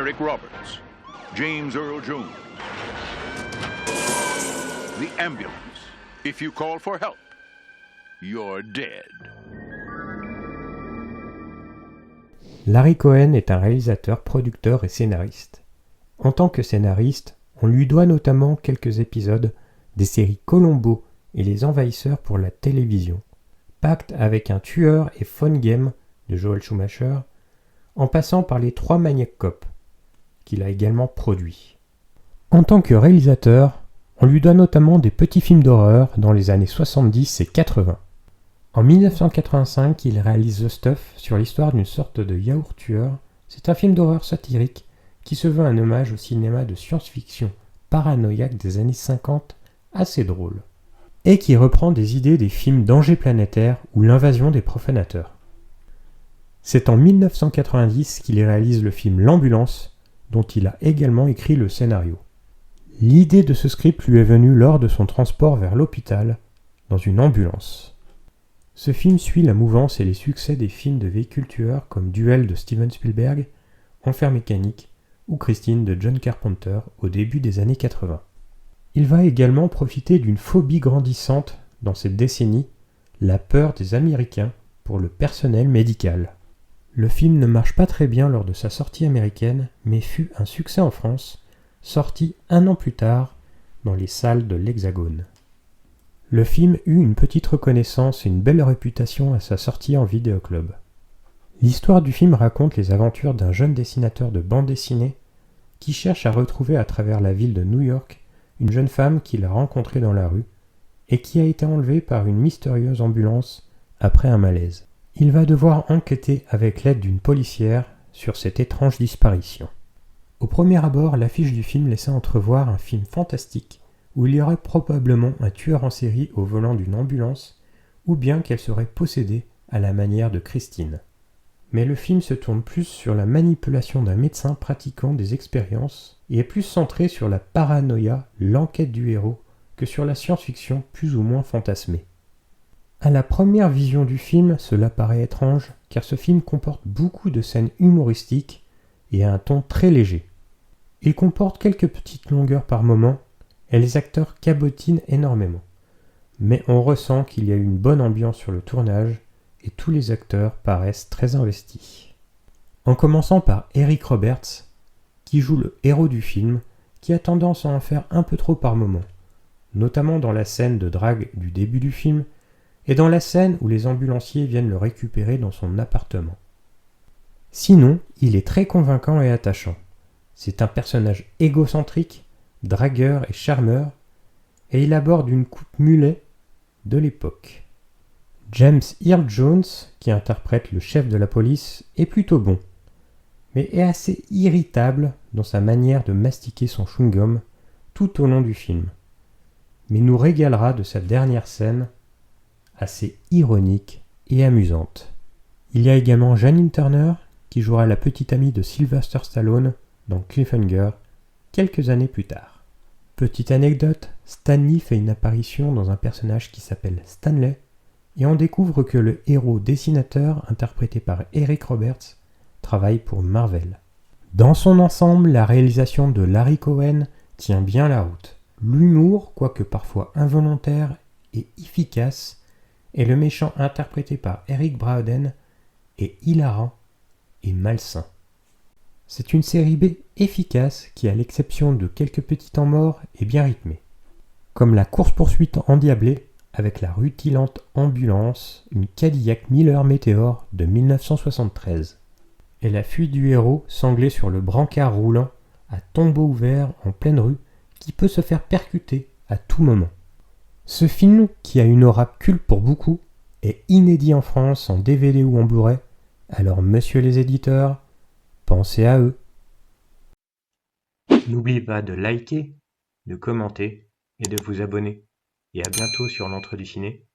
Eric Roberts, James Earl Jones. The ambulance. If you call for help, you're dead. Larry Cohen est un réalisateur, producteur et scénariste. En tant que scénariste, on lui doit notamment quelques épisodes des séries Columbo et Les Envahisseurs pour la télévision, Pacte avec un tueur et Phone Game de Joel Schumacher, en passant par Les Trois Maniac Cop, qu'il a également produit. En tant que réalisateur, on lui doit notamment des petits films d'horreur dans les années 70 et 80. En 1985, il réalise The Stuff sur l'histoire d'une sorte de yaourt tueur. C'est un film d'horreur satirique qui se veut un hommage au cinéma de science-fiction paranoïaque des années 50, assez drôle, et qui reprend des idées des films Danger planétaire ou L'invasion des profanateurs. C'est en 1990 qu'il réalise le film L'Ambulance, dont il a également écrit le scénario. L'idée de ce script lui est venue lors de son transport vers l'hôpital, dans une ambulance. Ce film suit la mouvance et les succès des films de véhicules tueurs comme Duel de Steven Spielberg, Enfer mécanique ou Christine de John Carpenter au début des années 80. Il va également profiter d'une phobie grandissante dans cette décennie, la peur des Américains pour le personnel médical. Le film ne marche pas très bien lors de sa sortie américaine, mais fut un succès en France, sorti 1 an plus tard dans les salles de l'Hexagone. Le film eut une petite reconnaissance et une belle réputation à sa sortie en vidéoclub. L'histoire du film raconte les aventures d'un jeune dessinateur de bande dessinée qui cherche à retrouver à travers la ville de New York une jeune femme qu'il a rencontrée dans la rue et qui a été enlevée par une mystérieuse ambulance après un malaise. Il va devoir enquêter avec l'aide d'une policière sur cette étrange disparition. Au premier abord, l'affiche du film laissait entrevoir un film fantastique où il y aurait probablement un tueur en série au volant d'une ambulance, ou bien qu'elle serait possédée à la manière de Christine. Mais le film se tourne plus sur la manipulation d'un médecin pratiquant des expériences et est plus centré sur la paranoïa, l'enquête du héros, que sur la science-fiction plus ou moins fantasmée. À la première vision du film, cela paraît étrange, car ce film comporte beaucoup de scènes humoristiques et a un ton très léger. Il comporte quelques petites longueurs par moment, et les acteurs cabotinent énormément. Mais on ressent qu'il y a une bonne ambiance sur le tournage et tous les acteurs paraissent très investis. En commençant par Eric Roberts, qui joue le héros du film, qui a tendance à en faire un peu trop par moment, notamment dans la scène de drague du début du film et dans la scène où les ambulanciers viennent le récupérer dans son appartement. Sinon, il est très convaincant et attachant. C'est un personnage égocentrique, dragueur et charmeur, et il aborde une coupe mulet de l'époque. James Earl Jones, qui interprète le chef de la police, est plutôt bon, mais est assez irritable dans sa manière de mastiquer son chewing-gum tout au long du film, mais nous régalera de sa dernière scène, assez ironique et amusante. Il y a également Janine Turner, qui jouera la petite amie de Sylvester Stallone dans Cliffhanger, quelques années plus tard. Petite anecdote, Stan Lee fait une apparition dans un personnage qui s'appelle Stanley, et on découvre que le héros dessinateur, interprété par Eric Roberts, travaille pour Marvel. Dans son ensemble, la réalisation de Larry Cohen tient bien la route. L'humour, quoique parfois involontaire et efficace, et le méchant interprété par Eric Braeden est hilarant et malsain. C'est une série B efficace qui, à l'exception de quelques petits temps morts, est bien rythmée. Comme la course-poursuite endiablée avec la rutilante ambulance, une Cadillac Miller Meteor de 1973. Et la fuite du héros sanglé sur le brancard roulant à tombeau ouvert en pleine rue qui peut se faire percuter à tout moment. Ce film, qui a une aura culte pour beaucoup, est inédit en France en DVD ou en Blu-ray, alors messieurs les éditeurs, pensez à eux. N'oubliez pas de liker, de commenter et de vous abonner. Et à bientôt sur l'Entre du Ciné.